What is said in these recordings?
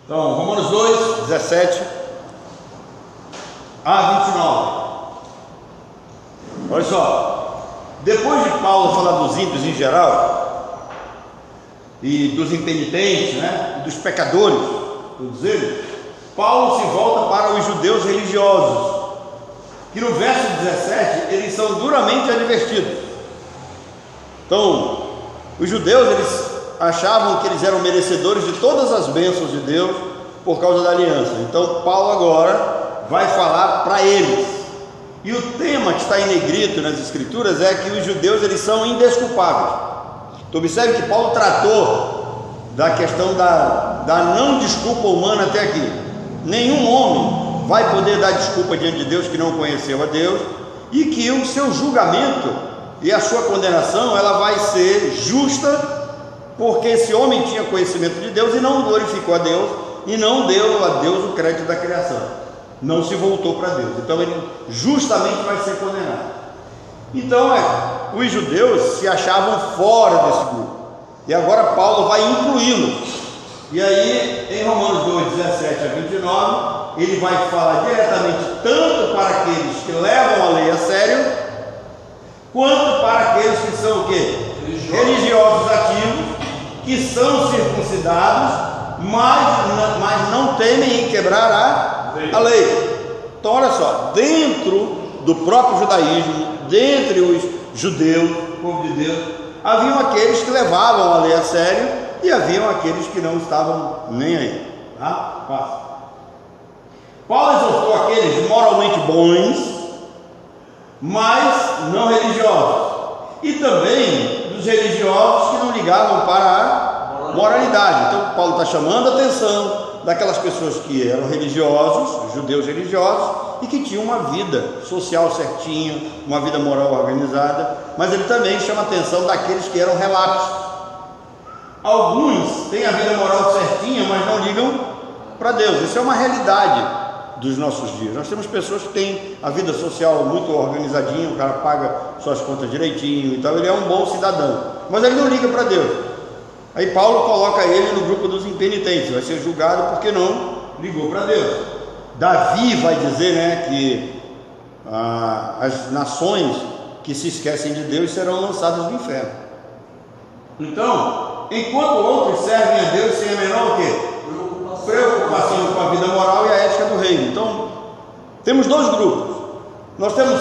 Então, Romanos 2, 17 a 29. Olha só, depois de Paulo falar dos ímpios em geral, e dos impenitentes, né, e dos pecadores, todos eles, Paulo se volta para os judeus religiosos, que no verso 17, eles são duramente advertidos. Então, os judeus, eles achavam que eles eram merecedores de todas as bênçãos de Deus por causa da aliança. Então Paulo agora vai falar para eles, e o tema que está em negrito nas escrituras é que os judeus, eles são indesculpáveis. Então observe que Paulo tratou da questão da não desculpa humana até aqui. Nenhum homem vai poder dar desculpa diante de Deus que não conheceu a Deus, e que o seu julgamento e a sua condenação, ela vai ser justa, porque esse homem tinha conhecimento de Deus e não glorificou a Deus, e não deu a Deus o crédito da criação, não se voltou para Deus. Então ele justamente vai ser condenado. Então os judeus se achavam fora desse grupo, e agora Paulo vai incluí-los. E aí em Romanos 2, 17 a 29, ele vai falar diretamente tanto para aqueles que levam a lei a sério, quanto para aqueles que são o quê? Religiosos ativos, que são circuncidados, mas não temem em quebrar a lei. Então olha só, dentro do próprio judaísmo, dentre os judeus, o povo de Deus, haviam aqueles que levavam a lei a sério, e haviam aqueles que não estavam nem aí. Tá? Passa. Paulo exortou aqueles moralmente bons, mas não religiosos, e também dos religiosos que não ligavam para a moralidade. Então Paulo está chamando a atenção daquelas pessoas que eram religiosos, judeus religiosos, e que tinham uma vida social certinha, uma vida moral organizada, mas ele também chama a atenção daqueles que eram relapsos. Alguns têm a vida moral certinha, mas não ligam para Deus. Isso é uma realidade dos nossos dias. Nós temos pessoas que têm a vida social muito organizadinha, o cara paga suas contas direitinho, então ele é um bom cidadão, mas ele não liga para Deus. Aí Paulo coloca ele no grupo dos impenitentes, vai ser julgado porque não ligou para Deus. Davi vai dizer, né, que as nações que se esquecem de Deus serão lançadas no inferno. Então, enquanto outros servem a Deus sem a menor o quê? Preocupação com a vida moral e a ética do reino. Então, temos dois grupos. Nós temos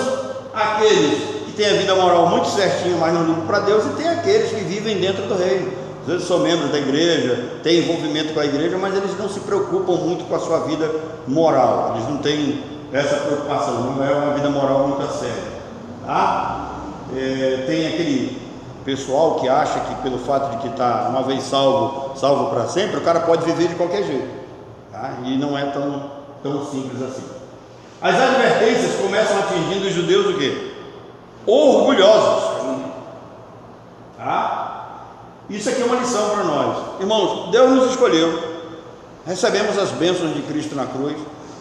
aqueles que têm a vida moral muito certinha, mas não ligam para Deus, e tem aqueles que vivem dentro do reino. Às vezes são membros da igreja, têm envolvimento com a igreja, mas eles não se preocupam muito com a sua vida moral. Eles não têm essa preocupação, não é uma vida moral muito a sério. Tá? Tem aquele pessoal que acha que pelo fato de que está uma vez salvo para sempre, o cara pode viver de qualquer jeito, tá? E não é tão simples assim. As advertências começam atingindo os judeus o quê? Orgulhosos, tá? Isso aqui é uma lição para nós, irmãos. Deus nos escolheu, recebemos as bênçãos de Cristo na cruz,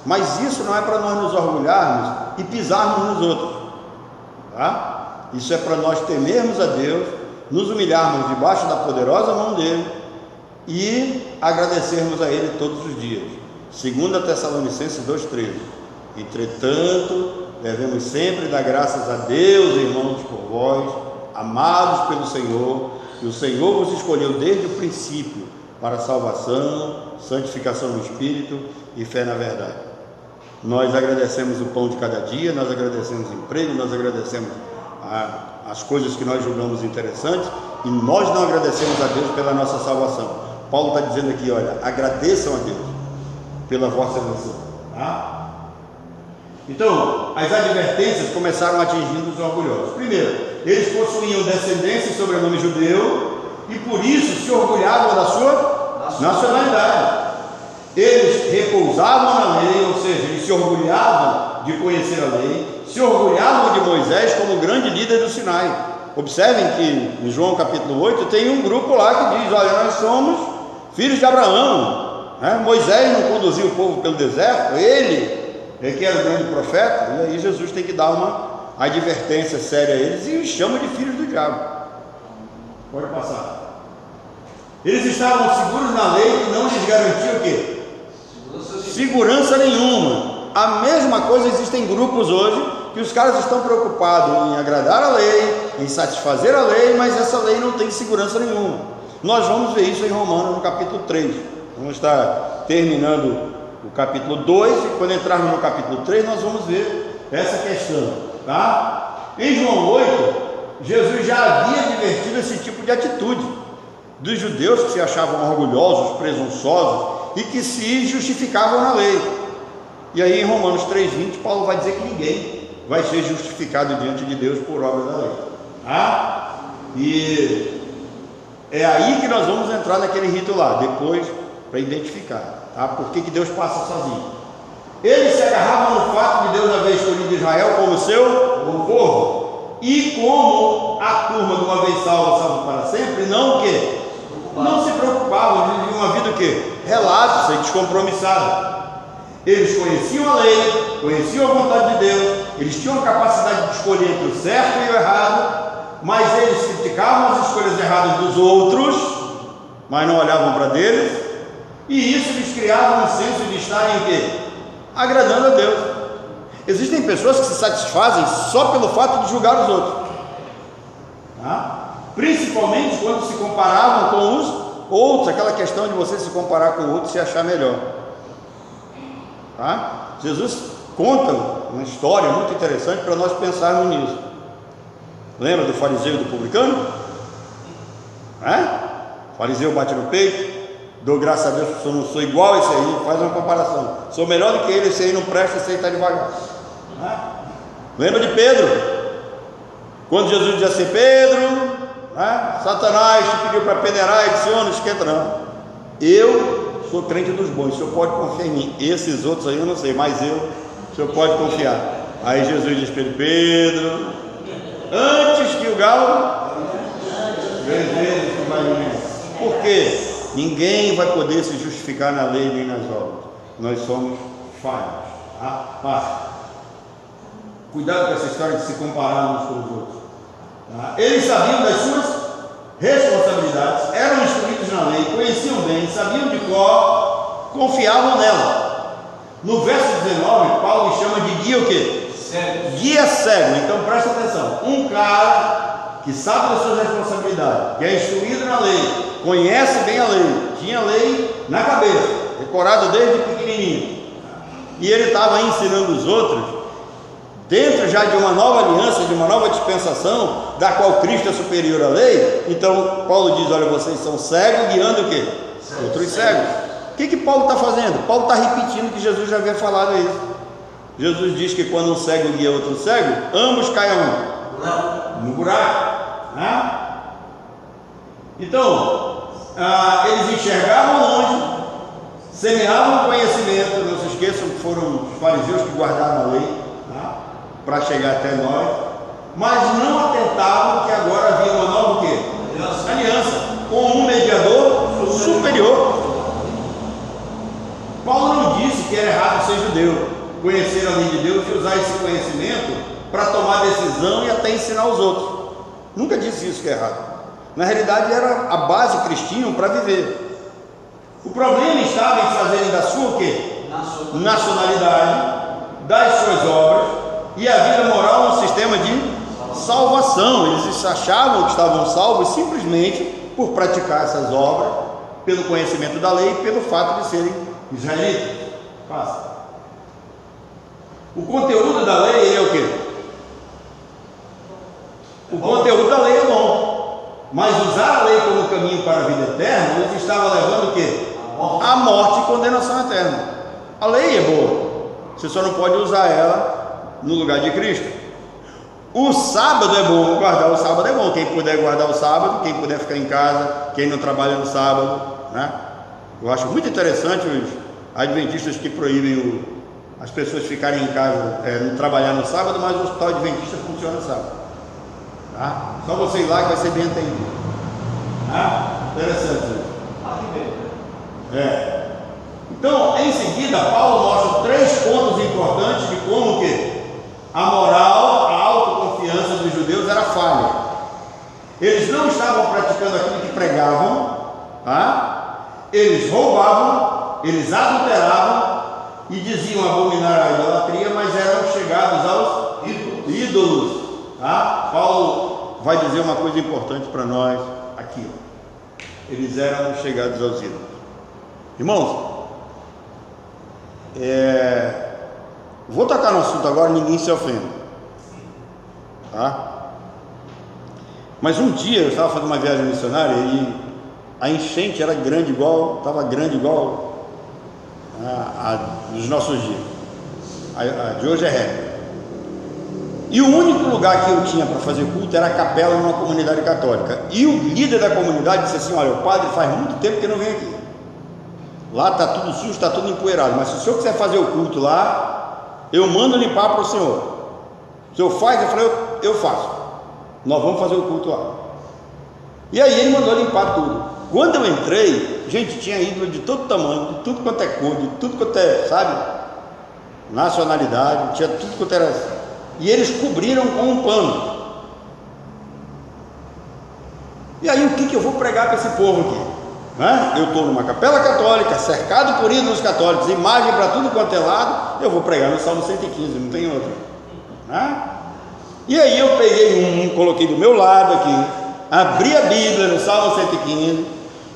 mas isso não é para nós nos orgulharmos e pisarmos nos outros, tá? Isso é para nós temermos a Deus, nos humilharmos debaixo da poderosa mão dele e agradecermos a ele todos os dias. 2 Tessalonicenses 2,13. Entretanto, devemos sempre dar graças a Deus, irmãos, por vós, amados pelo Senhor, que o Senhor vos escolheu desde o princípio para a salvação, santificação no Espírito e fé na verdade. Nós agradecemos o pão de cada dia, nós agradecemos o emprego, nós agradecemos as coisas que nós julgamos interessantes, e nós não agradecemos a Deus pela nossa salvação. Paulo está dizendo aqui, olha, agradeçam a Deus pela vossa eleição, tá? Então, as advertências começaram atingindo os orgulhosos. Primeiro, eles possuíam descendência e sobrenome judeu, e por isso se orgulhavam da sua nacionalidade. Eles repousavam na lei, ou seja, eles se orgulhavam de conhecer a lei, se orgulhavam de Moisés como grande líder do Sinai. Observem que em João capítulo 8 tem um grupo lá que diz, olha, nós somos filhos de Abraão, né? Moisés não conduziu o povo pelo deserto, ele que era o grande profeta, e aí Jesus tem que dar uma advertência séria a eles e os chama de filhos do diabo. Pode passar. Eles estavam seguros na lei que não lhes garantia o quê? segurança nenhuma. A mesma coisa existe em grupos hoje, que os caras estão preocupados em agradar a lei, em satisfazer a lei, mas essa lei não tem segurança nenhuma. Nós vamos ver isso em Romanos no capítulo 3. Vamos estar terminando o capítulo 2, e quando entrarmos no capítulo 3 nós vamos ver essa questão, tá? Em João 8, Jesus já havia advertido esse tipo de atitude dos judeus que se achavam orgulhosos, presunçosos e que se justificavam na lei. E aí em Romanos 3,20 Paulo vai dizer que ninguém vai ser justificado diante de Deus por obra da lei, tá? E é aí que nós vamos entrar naquele rito lá, depois, para identificar, tá? Por que Deus passa sozinho. Eles se agarravam no fato de Deus haver escolhido Israel como seu povo, e como a turma de uma vez salva para sempre, não o quê? Não se preocupavam, eles viviam uma vida o quê? Relapsa e descompromissada. Eles conheciam a lei, conheciam a vontade de Deus, eles tinham a capacidade de escolher entre o certo e o errado, mas eles criticavam as escolhas erradas dos outros, mas não olhavam para deles, e isso lhes criava um senso de estarem o quê? Agradando a Deus. Existem pessoas que se satisfazem só pelo fato de julgar os outros, tá? Principalmente quando se comparavam com os outros, aquela questão de você se comparar com o outro e se achar melhor, tá? Jesus conta uma história muito interessante para nós pensarmos nisso. Lembra do fariseu e do publicano? O fariseu bate no peito, dou graças a Deus que eu não sou igual a esse aí, faz uma comparação, sou melhor do que ele, esse aí não presta, esse aí está devagar. Lembra de Pedro? Quando Jesus disse assim: Pedro, Satanás te pediu para peneirar, e disse: não esquenta não, eu sou crente dos bons, o senhor pode confiar em mim. Esses outros aí eu não sei, mas o senhor pode confiar. Aí Jesus diz para ele: Pedro, antes que o galo vezes tu vai vir. Por quê? Ninguém vai poder se justificar na lei nem nas obras. Nós somos falhos, tá? Cuidado com essa história de se comparar uns com os outros, tá? Eles sabiam das suas responsabilidades, eram instruídos na lei, conheciam bem, sabiam de cor, confiavam nela. No verso 19, Paulo chama de guia o quê? Cego. Guia cego. Então presta atenção, um cara que sabe das suas responsabilidades, que é instruído na lei, conhece bem a lei, tinha a lei na cabeça, decorado desde pequenininho, e ele estava ensinando os outros dentro já de uma nova aliança, de uma nova dispensação, da qual Cristo é superior à lei. Então Paulo diz: olha, vocês são cegos guiando o quê? Outros cegos. O que Paulo está fazendo? Paulo está repetindo que Jesus já havia falado isso. Jesus diz que quando um cego guia outro cego, ambos caem aonde? No buraco, né? Então, eles enxergavam longe, semeavam conhecimento. Não se esqueçam que foram os fariseus que guardaram a lei, tá? Para chegar até nós, mas não atentavam que agora havia uma nova o quê? Aliança com um mediador superior. Paulo não disse que era errado ser judeu, conhecer a lei de Deus e usar esse conhecimento para tomar decisão e até ensinar os outros. Nunca disse isso que é errado. Na realidade era a base cristã para viver. O problema estava em fazerem da sua o quê? Nacionalidade, das suas obras e a vida moral um sistema de salvação. Eles achavam que estavam salvos simplesmente por praticar essas obras, pelo conhecimento da lei e pelo fato de serem israelitas. Passa. O conteúdo da lei é o quê? O conteúdo da lei é bom, mas usar a lei como caminho para a vida eterna, eles estavam levando o quê? A morte e condenação eterna. A lei é boa, você só não pode usar ela no lugar de Cristo. O sábado é bom, guardar o sábado é bom. Quem puder guardar o sábado, quem puder ficar em casa, quem não trabalha no sábado, né? Eu acho muito interessante os adventistas que proíbem as pessoas ficarem em casa, não trabalhar no sábado, mas o hospital adventista funciona no sábado, tá? Só você ir lá que vai ser bem atendido, tá? Interessante. Então, em seguida, Paulo mostra 3 pontos importantes de como que a moral, a autoconfiança dos judeus era falha. Eles não estavam praticando aquilo que pregavam, tá? Eles roubavam, eles adulteravam e diziam abominar a idolatria, mas eram chegados aos ídolos. Tá? Paulo vai dizer uma coisa importante para nós aqui. Eles eram chegados aos ídolos. Irmãos, vou tocar no assunto agora, ninguém se ofenda, tá? Mas um dia eu estava fazendo uma viagem missionária e a enchente era grande igual, estava grande igual a dos nossos dias. A de hoje é recorde. E o único lugar que eu tinha para fazer culto era a capela numa comunidade católica. E o líder da comunidade disse assim: olha, o padre faz muito tempo que não vem aqui. Lá está tudo sujo, está tudo empoeirado, mas se o senhor quiser fazer o culto lá, eu mando limpar para o senhor. O senhor faz? Eu falei, eu faço. Nós vamos fazer o culto lá. E aí ele mandou limpar tudo. Quando eu entrei, gente, tinha ídolo de todo tamanho, de tudo quanto é cor, de tudo quanto é, sabe, nacionalidade, tinha tudo quanto era. E eles cobriram com um pano. E aí o que eu vou pregar para esse povo aqui? Né? Eu estou numa capela católica, cercado por ídolos católicos, imagem para tudo quanto é lado, eu vou pregar no Salmo 115, não tem outro. Né? E aí eu peguei coloquei do meu lado aqui, abri a Bíblia no Salmo 115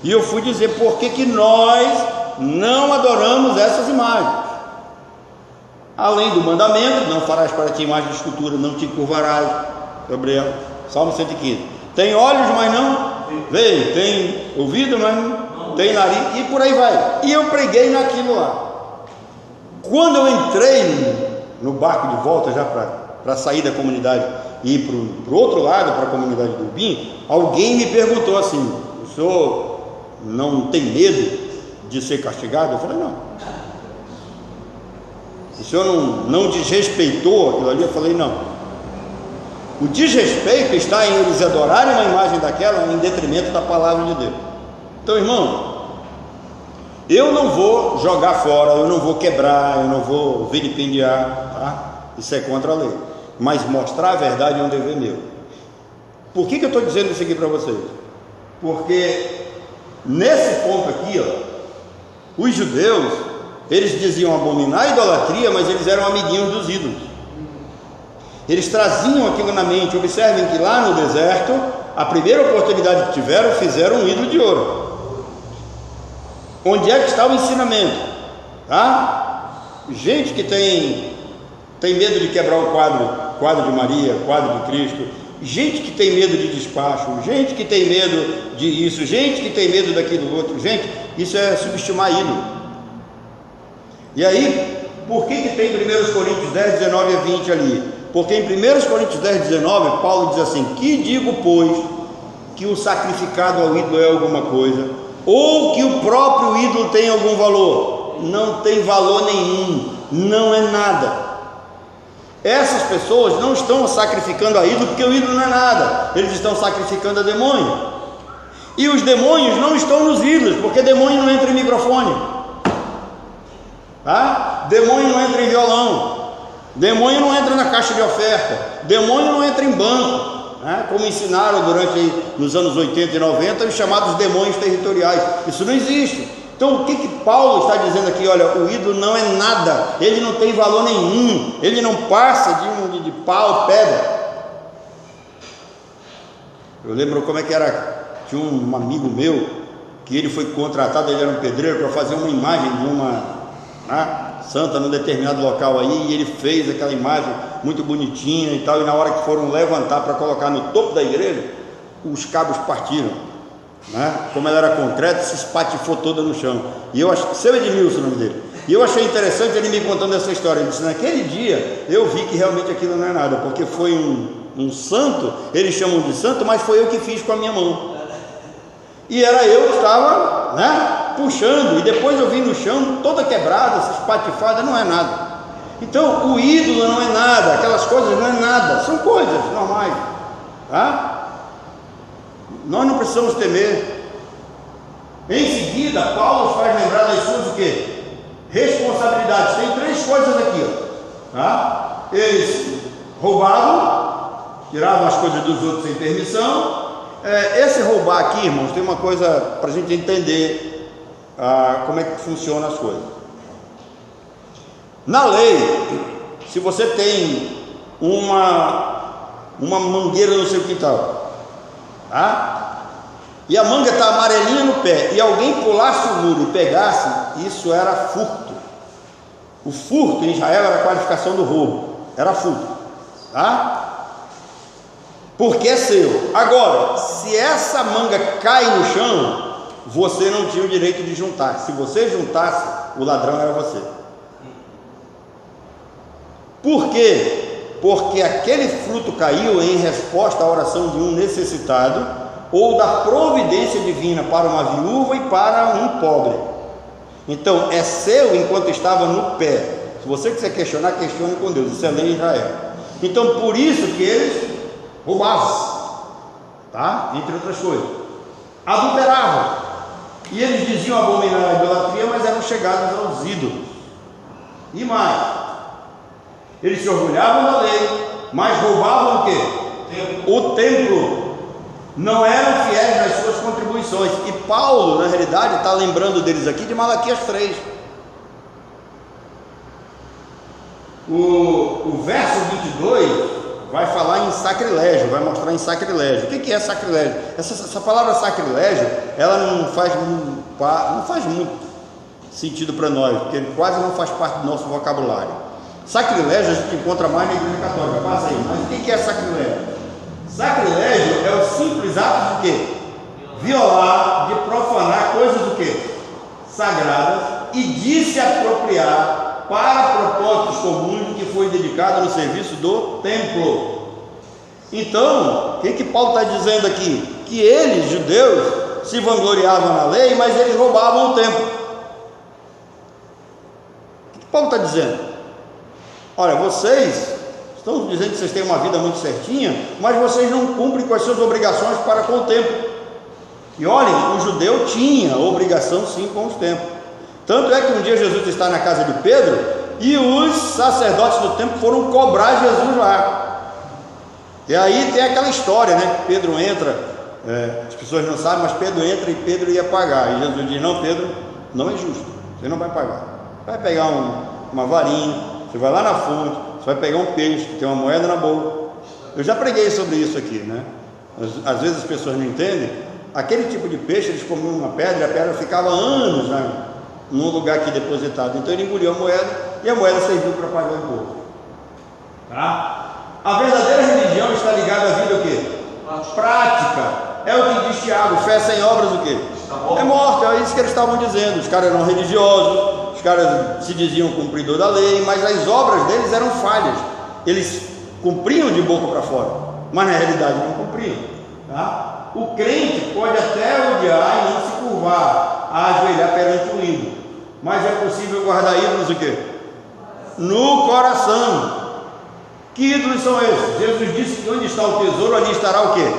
e eu fui dizer por que nós não adoramos essas imagens. Além do mandamento, não farás para ti imagem de escultura, não te curvarás, Gabriel, Salmo 115. Tem olhos, mas não veio, tem ouvido, mas não tem nariz, e por aí vai. E eu preguei naquilo lá. Quando eu entrei no barco de volta, já para sair da comunidade e ir para o outro lado, para a comunidade do Urbim, alguém me perguntou assim: o senhor não tem medo de ser castigado? Eu falei, não. O senhor não desrespeitou aquilo ali? Eu falei, não. O desrespeito está em eles adorarem uma imagem daquela em detrimento da palavra de Deus. Então, irmão, eu não vou jogar fora, eu não vou quebrar, eu não vou vilipendiar, tá? Isso é contra a lei. Mas mostrar a verdade é um dever meu. Por que eu estou dizendo isso aqui para vocês? Porque nesse ponto aqui, ó, os judeus, eles diziam abominar a idolatria, mas eles eram amiguinhos dos ídolos. Eles traziam aquilo na mente. Observem que lá no deserto, a primeira oportunidade que tiveram, fizeram um ídolo de ouro. Onde é que está o ensinamento? Tá? Gente que tem medo de quebrar o quadro de Maria, quadro de Cristo, gente que tem medo de despacho, gente que tem medo de isso, gente que tem medo daquilo outro, gente, isso é subestimar ídolo. E aí, por que tem 1 Coríntios 10, 19 a 20 ali? Porque em 1 Coríntios 10, 19, Paulo diz assim: que digo, pois, que o sacrificado ao ídolo é alguma coisa, ou que o próprio ídolo tem algum valor? Não tem valor nenhum, não é nada. Essas pessoas não estão sacrificando a ídolo porque o ídolo não é nada, eles estão sacrificando a demônio. E os demônios não estão nos ídolos, porque demônio não entra em microfone, tá? Demônio não entra em violão, demônio não entra na caixa de oferta, demônio não entra em banco, né? Como ensinaram nos anos 80 e 90 os chamados demônios territoriais. Isso não existe. Então o que Paulo está dizendo aqui? Olha, o ídolo não é nada, ele não tem valor nenhum, ele não passa de pau, pedra. Eu lembro como é que era. Tinha um amigo meu que ele foi contratado, ele era um pedreiro, para fazer uma imagem de uma santa num determinado local aí, e ele fez aquela imagem muito bonitinha e tal, e na hora que foram levantar para colocar no topo da igreja, os cabos partiram, né? Como ela era concreto, se espatifou toda no chão. E eu acho, seu Edmilson, o nome dele, e eu achei interessante ele me contando essa história. Ele disse: naquele dia eu vi que realmente aquilo não é nada, porque foi um santo, eles chamam de santo, mas foi eu que fiz com a minha mão, e era eu que estava, né, puxando, e depois eu vi no chão toda quebrada, essa espatifada, não é nada. Então o ídolo não é nada, aquelas coisas não é nada, são coisas normais, tá? Nós não precisamos temer. Em seguida, Paulo faz lembrar das suas o quê? Responsabilidades. Tem 3 coisas aqui, ó, tá? Eles roubavam, tiravam as coisas dos outros sem permissão. Esse roubar aqui, irmãos, tem uma coisa para a gente entender como é que funcionam as coisas. Na lei, se você tem uma mangueira no seu quintal, tá? E a manga está amarelinha no pé, e alguém pulasse o muro e pegasse, isso era furto. O furto em Israel era a qualificação do roubo, era furto, tá? Porque é seu. Agora, se essa manga cai no chão, você não tinha o direito de juntar. Se você juntasse, o ladrão era você. Por quê? Porque aquele fruto caiu em resposta à oração de um necessitado ou da providência divina para uma viúva e para um pobre. Então, é seu enquanto estava no pé. Se você quiser questionar, questione com Deus. Isso é lei em Israel. Então, por isso que eles roubavam, tá? Entre outras coisas, adulteravam, e eles diziam abominar a idolatria, mas eram chegados aos ídolos. E mais, eles se orgulhavam da lei, mas roubavam o quê? O templo. Não eram fiéis nas suas contribuições. E Paulo, na realidade, está lembrando deles aqui de Malaquias 3. O verso 22 vai falar em sacrilégio, vai mostrar em sacrilégio. O que é sacrilégio? Essa palavra sacrilégio, ela não faz muito sentido para nós, porque ele quase não faz parte do nosso vocabulário. Sacrilégio a gente encontra mais na Igreja Católica, passa aí. Mas o que é sacrilégio? Sacrilégio é o simples ato de quê? Violar, de profanar coisas do quê? Sagradas, e de se apropriar para propósitos comuns que foi dedicado no serviço do templo. Então, o que Paulo está dizendo aqui? Que eles, judeus, se vangloriavam na lei, mas eles roubavam o templo. O que Paulo está dizendo? Olha, vocês estão dizendo que vocês têm uma vida muito certinha, mas vocês não cumprem com as suas obrigações para com o templo. E olhem, o judeu tinha obrigação sim com os templos. Tanto é que um dia Jesus está na casa de Pedro e os sacerdotes do templo foram cobrar Jesus lá. E aí tem aquela história, né? Pedro entra, as pessoas não sabem, mas Pedro entra e Pedro ia pagar. E Jesus diz: não, Pedro, não é justo, você não vai pagar. Vai pegar uma varinha, você vai lá na fonte, você vai pegar um peixe que tem uma moeda na boca. Eu já preguei sobre isso aqui, né? Às vezes as pessoas não entendem. Aquele tipo de peixe, eles comiam uma pedra e a pedra ficava anos, né, num lugar aqui depositado. Então ele engoliu a moeda e a moeda serviu para pagar o imposto. Tá? A verdadeira religião está ligada à vida o quê? Prática. É o que diz Tiago: fé sem obras o quê? É morta. É isso que eles estavam dizendo. Os caras eram religiosos, os caras se diziam cumpridor da lei, mas as obras deles eram falhas. Eles cumpriam de boca para fora, mas na realidade não cumpriam. Tá? O crente pode até odiar e não se curvar, a ajoelhar perante o ídolo, mas é possível guardar ídolos o quê? No coração. Que ídolos são esses? Jesus disse que onde está o tesouro, ali estará o quê?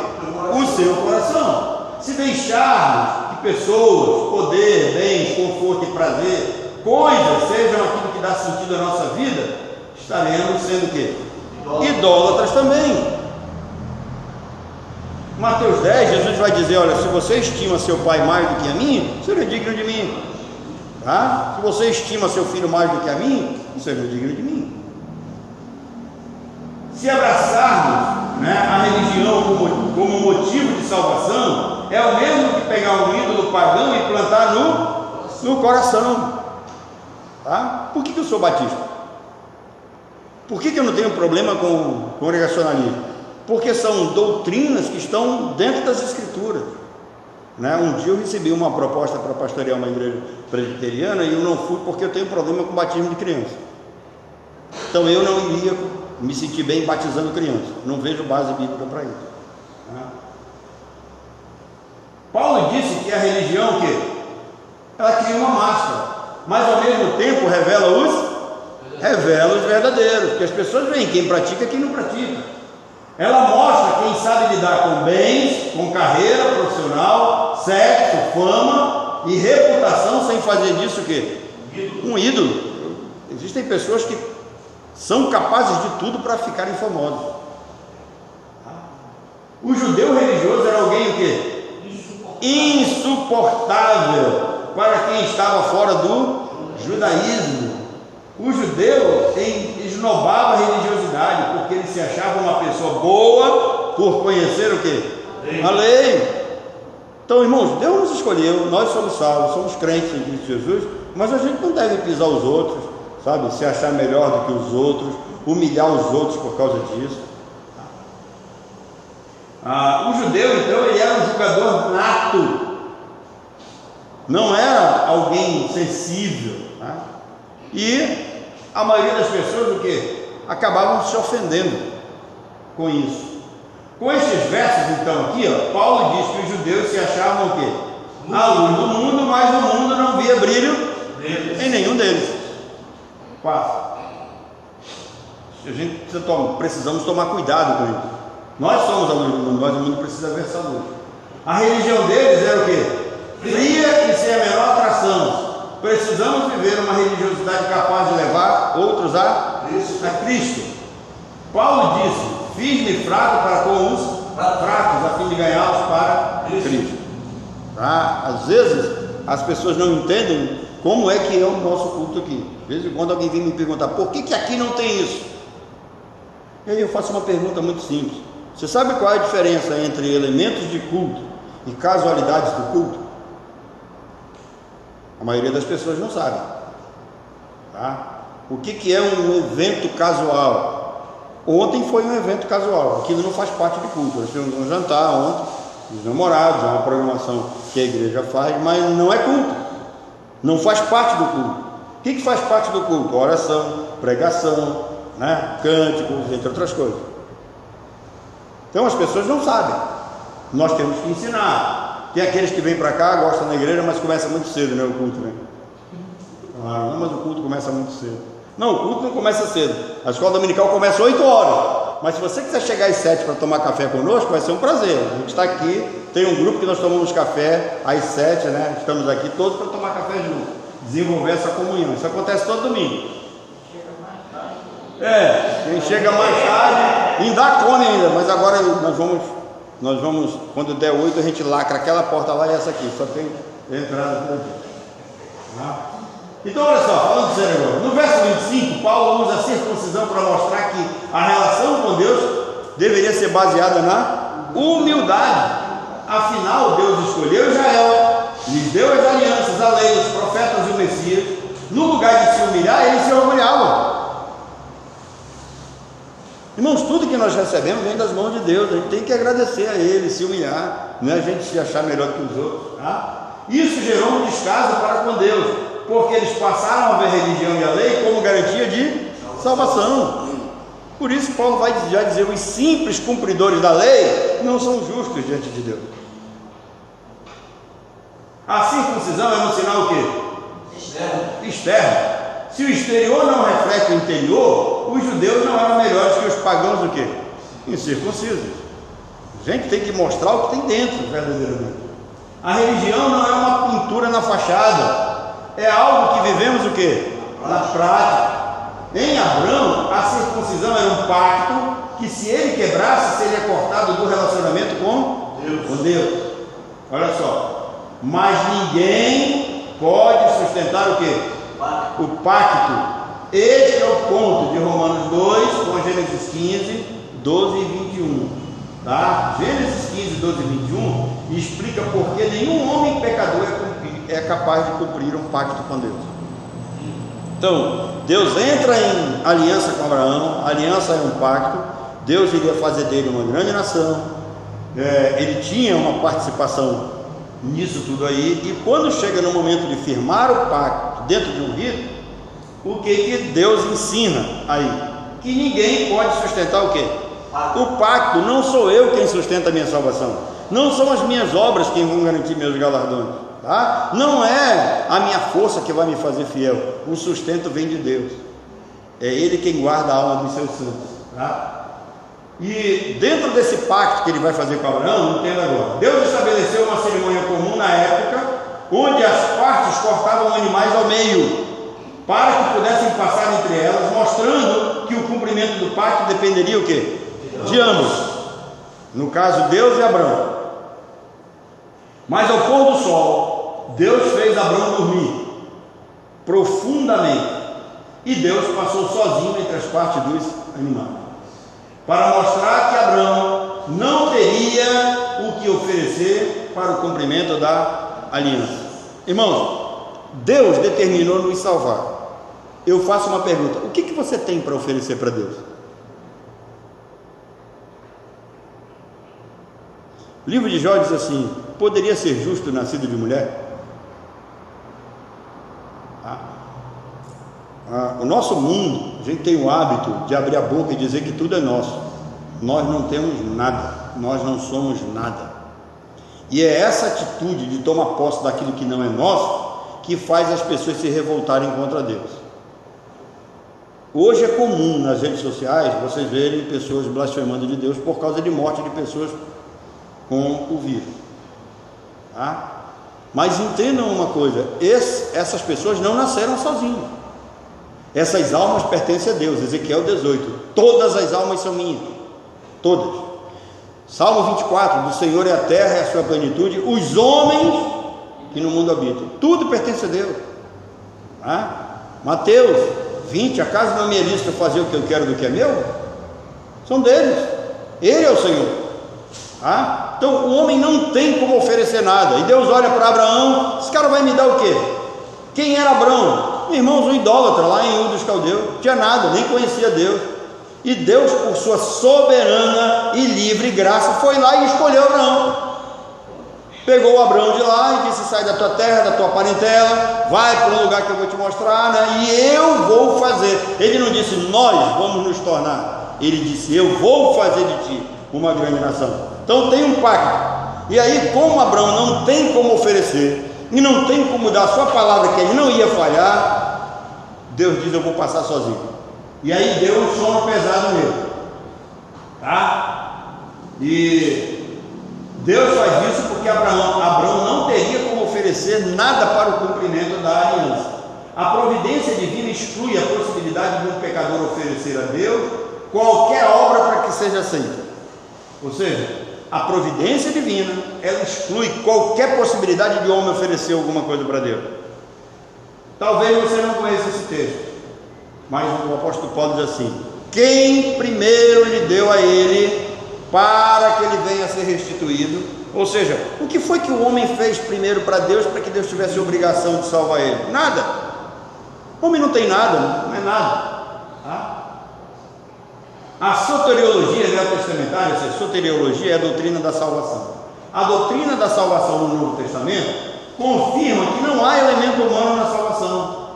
O seu coração. Se deixarmos que pessoas, poder, bens, conforto e prazer, coisas, sejam aquilo que dá sentido à nossa vida, estaremos sendo o quê? Idólatras também. Mateus 10, Jesus vai dizer: olha, se você estima seu pai mais do que a mim, você não é digno de mim. Tá? Se você estima seu filho mais do que a mim, você não é digno de mim. Se abraçarmos, né, a religião como motivo de salvação, é o mesmo que pegar um ídolo pagão e plantar no coração. Tá? Por que eu sou batista? Por que eu não tenho problema com o congregacionalismo? Porque são doutrinas que estão dentro das escrituras, né? Um dia eu recebi uma proposta para pastorear uma igreja presbiteriana e eu não fui porque eu tenho problema com batismo de criança. Então eu não iria me sentir bem batizando criança, não vejo base bíblica para isso, né? Paulo disse que a religião, que ela cria uma máscara, mas ao mesmo tempo revela os verdadeiros, porque as pessoas veem quem pratica e quem não pratica. Ela mostra quem sabe lidar com bens, com carreira profissional, sexo, fama e reputação, sem fazer disso o quê? Um ídolo. Existem pessoas que são capazes de tudo para ficarem famosos. O judeu religioso era alguém o quê? Insuportável para quem estava fora do judaísmo. O judeu esnobava a religiosidade, porque ele se achava uma pessoa boa por conhecer o quê? A lei. Então, irmãos, Deus nos escolheu, nós somos salvos, somos crentes em Cristo Jesus, mas a gente não deve pisar os outros, sabe? Se achar melhor do que os outros, humilhar os outros por causa disso. O judeu, então, ele era um julgador nato, não era alguém sensível, né? E a maioria das pessoas, o que? Acabavam se ofendendo com isso. Com esses versos, então, aqui, ó, Paulo diz que os judeus se achavam o quê? A luz do mundo, mas o mundo não via brilho em nenhum deles. 4. Precisamos tomar cuidado com isso. Nós somos a luz do mundo, mas o mundo precisa ver essa luz. A religião deles era o quê? Fria e sem a menor atração. Precisamos viver uma religiosidade capaz de levar outros a Cristo. Paulo disse: firme e fraco para com os fracos, a fim de ganhá-los para Cristo. Tá? Às vezes as pessoas não entendem como é que é o nosso culto aqui. De vez em quando alguém vem me perguntar: por que aqui não tem isso? E aí eu faço uma pergunta muito simples: você sabe qual é a diferença entre elementos de culto e casualidades do culto? A maioria das pessoas não sabe, tá? O que é um evento casual? Ontem foi um evento casual, aquilo não faz parte de culto. Nós tivemos um jantar ontem, os namorados, é uma programação que a igreja faz, mas não é culto, não faz parte do culto. O que faz parte do culto? Oração, pregação, né? Cânticos, entre outras coisas. Então as pessoas não sabem, nós temos que ensinar. Tem aqueles que vêm para cá, gostam da igreja, mas começa muito cedo, né, o culto, né? Não, mas o culto começa muito cedo. Não, o culto não começa cedo. A escola dominical começa 8 horas. Mas se você quiser chegar às 7 para tomar café conosco, vai ser um prazer. A gente está aqui, tem um grupo que nós tomamos café às 7, né? Estamos aqui todos para tomar café juntos, desenvolver essa comunhão. Isso acontece todo domingo. Quem chega mais tarde ainda come ainda, mas agora nós vamos, quando der 8, a gente lacra aquela porta lá e essa aqui, só tem entrada por aqui. Então olha só, falando sério agora, no verso 25, Paulo usa a circuncisão para mostrar que a relação com Deus deveria ser baseada na humildade. Afinal, Deus escolheu Israel, lhes deu as alianças, a lei, os profetas e o Messias. No lugar de se humilhar, eles se orgulhavam. Irmãos, tudo que nós recebemos vem das mãos de Deus. A gente tem que agradecer a Ele, se humilhar, não é a gente se achar melhor que os outros, tá? Isso gerou um descaso para com Deus, porque eles passaram a ver a religião e a lei como garantia de salvação. Por isso Paulo vai já dizer: os simples cumpridores da lei não são justos diante de Deus. A circuncisão é um sinal o quê? Externo. Se o exterior não reflete o interior, os judeus não eram melhores que os pagãos o quê? Incircuncisos. A gente tem que mostrar o que tem dentro, verdadeiramente. A religião não é uma pintura na fachada, é algo que vivemos o quê? Na prática. Em Abraão, a circuncisão era um pacto que, se ele quebrasse, seria cortado do relacionamento com Deus. Olha só, mas ninguém pode sustentar o quê? O pacto. Este é o ponto de Romanos 2 com Gênesis 15, 12 e 21, tá? Gênesis 15, 12 e 21 explica por que nenhum homem pecador é capaz de cumprir um pacto com Deus. Então, Deus entra em aliança com Abraão. A aliança é um pacto. Deus iria fazer dele uma grande nação. Ele tinha uma participação nisso tudo aí. E quando chega no momento de firmar o pacto dentro de um rito, o que Deus ensina aí? Que ninguém pode sustentar o quê? O pacto. Não sou eu quem sustenta a minha salvação, não são as minhas obras quem vão garantir meus galardões, tá? Não é a minha força que vai me fazer fiel. O sustento vem de Deus. É Ele quem guarda a alma dos seus santos, tá? E dentro desse pacto que Ele vai fazer com Abraão, entenda agora, Deus estabeleceu uma cerimônia comum na época, onde as partes cortavam animais ao meio, para que pudessem passar entre elas, mostrando que o cumprimento do pacto dependeria o quê? De ambos. No caso, Deus e Abraão. Mas ao pôr do sol, Deus fez Abraão dormir profundamente. E Deus passou sozinho entre as partes dos animais, para mostrar que Abraão não teria o que oferecer para o cumprimento da aliança. Irmãos, Deus determinou nos salvar. Eu faço uma pergunta: o que você tem para oferecer para Deus? O livro de Jó diz assim: poderia ser justo nascido de mulher? O nosso mundo, a gente tem o hábito de abrir a boca e dizer que tudo é nosso. Nós não temos nada, nós não somos nada. E é essa atitude de tomar posse daquilo que não é nosso que faz as pessoas se revoltarem contra Deus. Hoje é comum nas redes sociais vocês verem pessoas blasfemando de Deus por causa de morte de pessoas com o vírus, tá? Mas entendam uma coisa: essas pessoas não nasceram sozinhas. Essas almas pertencem a Deus. Ezequiel 18: todas as almas são minhas, todas. Salmo 24: do Senhor é a terra e a sua plenitude, os homens que no mundo habitam. Tudo pertence a Deus, tá? Mateus 20: acaso não me é lícito fazer o que eu quero do que é meu? São deles, Ele é o Senhor, tá? Então o homem não tem como oferecer nada. E Deus olha para Abraão: esse cara vai me dar o quê? Quem era Abraão? Irmãos, um idólatra lá em Ur dos Caldeus, não tinha nada, nem conhecia Deus. E Deus, por sua soberana e livre graça, foi lá e escolheu Abraão. Pegou o Abraão de lá e disse: sai da tua terra, da tua parentela, vai para um lugar que eu vou te mostrar, né? E eu vou fazer. Ele não disse: nós vamos nos tornar. Ele disse: eu vou fazer de ti uma grande nação. Então tem um pacto. E aí, como Abraão não tem como oferecer e não tem como dar a sua palavra que ele não ia falhar, Deus diz: eu vou passar sozinho. E aí deu um sono pesado nele, tá? E Deus faz isso porque Abraão não teria como oferecer nada para o cumprimento da aliança. A providência divina exclui a possibilidade de um pecador oferecer a Deus qualquer obra para que seja aceita. Ou seja, a providência divina, ela exclui qualquer possibilidade de homem oferecer alguma coisa para Deus. Talvez você não conheça esse texto, mas o apóstolo Paulo diz assim: quem primeiro lhe deu a ele para que ele venha a ser restituído. Ou seja, o que foi que o homem fez primeiro para Deus para que Deus tivesse a obrigação de salvar ele? Nada. O homem não tem nada, não é nada, tá? A soteriologia neotestamentária, essa soteriologia é a doutrina da salvação. A doutrina da salvação no Novo Testamento confirma que não há elemento humano na salvação.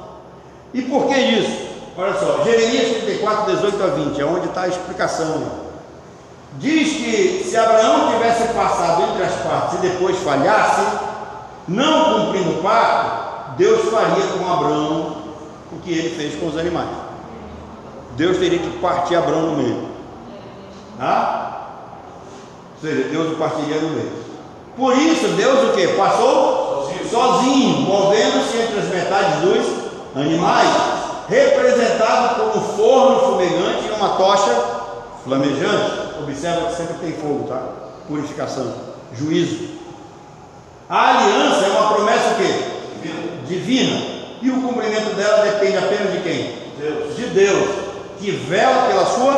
E por que isso? Olha só, Jeremias 34, 18 a 20, é onde está a explicação. Diz que se Abraão tivesse passado entre as partes e depois falhasse, não cumprindo o pacto, Deus faria com Abraão o que ele fez com os animais. Deus teria que partir Abraão no meio, tá? Ou seja, Deus o partiria no meio. Por isso Deus o que? Passou sozinho, movendo-se entre as metades dos animais, representado por um forno fumegante e uma tocha flamejante. Observa que sempre tem fogo, tá? Purificação, juízo. A aliança é uma promessa o quê? Divina. E o cumprimento dela depende apenas de quem? Deus. De Deus, que vela pela sua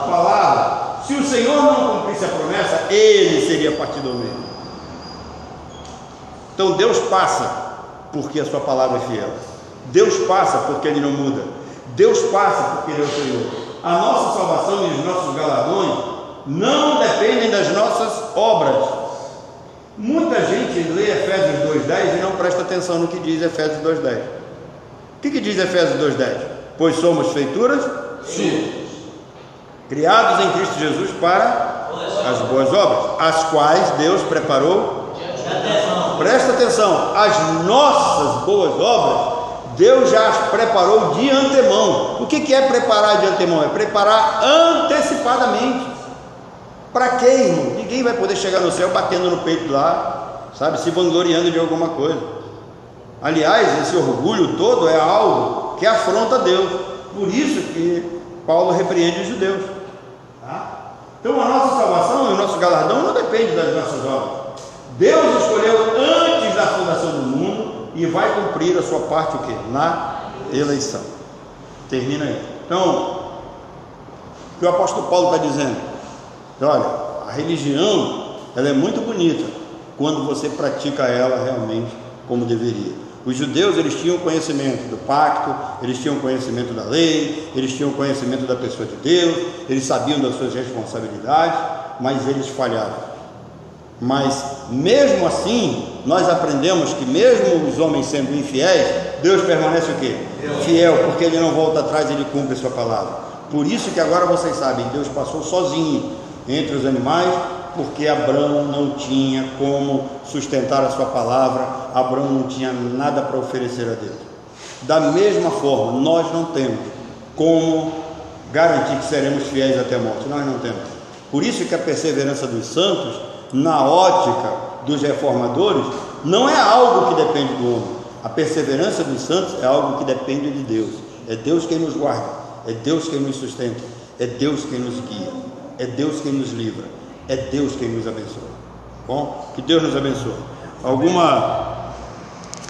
palavra. Se o Senhor não cumprisse a promessa, ele seria partido ao meio. Então Deus passa porque a sua palavra é fiel. Deus passa porque ele não muda. Deus passa porque ele é o Senhor. A nossa salvação e os nossos galardões não dependem das nossas obras. Muita gente lê Efésios 2,10 e não presta atenção no que diz Efésios 2,10. O que diz Efésios 2,10? Pois somos feituras suas, criados em Cristo Jesus para as boas obras, as quais Deus preparou. Presta atenção, as nossas boas obras Deus já as preparou de antemão. O que é preparar de antemão? É preparar antecipadamente. Para quê, irmão? Ninguém vai poder chegar no céu batendo no peito lá, sabe, se vangloriando de alguma coisa. Aliás, esse orgulho todo é algo que afronta Deus. Por isso que Paulo repreende os judeus, tá? Então a nossa salvação e o nosso galardão não depende das nossas obras. Deus escolheu antes da fundação do mundo e vai cumprir a sua parte o quê? Na eleição. Termina aí. Então, o que o apóstolo Paulo está dizendo? Olha, a religião, ela é muito bonita quando você pratica ela realmente como deveria. Os judeus, eles tinham conhecimento do pacto, eles tinham conhecimento da lei, eles tinham conhecimento da pessoa de Deus, eles sabiam das suas responsabilidades, mas eles falharam. Mas mesmo assim, nós aprendemos que mesmo os homens sendo infiéis, Deus permanece o quê? Fiel, porque Ele não volta atrás, Ele cumpre a sua palavra. Por isso que agora vocês sabem, Deus passou sozinho entre os animais, porque Abraão não tinha como sustentar a sua palavra, Abraão não tinha nada para oferecer a Deus. Da mesma forma, nós não temos como garantir que seremos fiéis até a morte, nós não temos. Por isso que a perseverança dos santos, na ótica dos reformadores, não é algo que depende do homem. A perseverança dos santos é algo que depende de Deus. É Deus quem nos guarda, é Deus quem nos sustenta, é Deus quem nos guia, é Deus quem nos livra, é Deus quem nos abençoa. Bom, que Deus nos abençoe. Alguma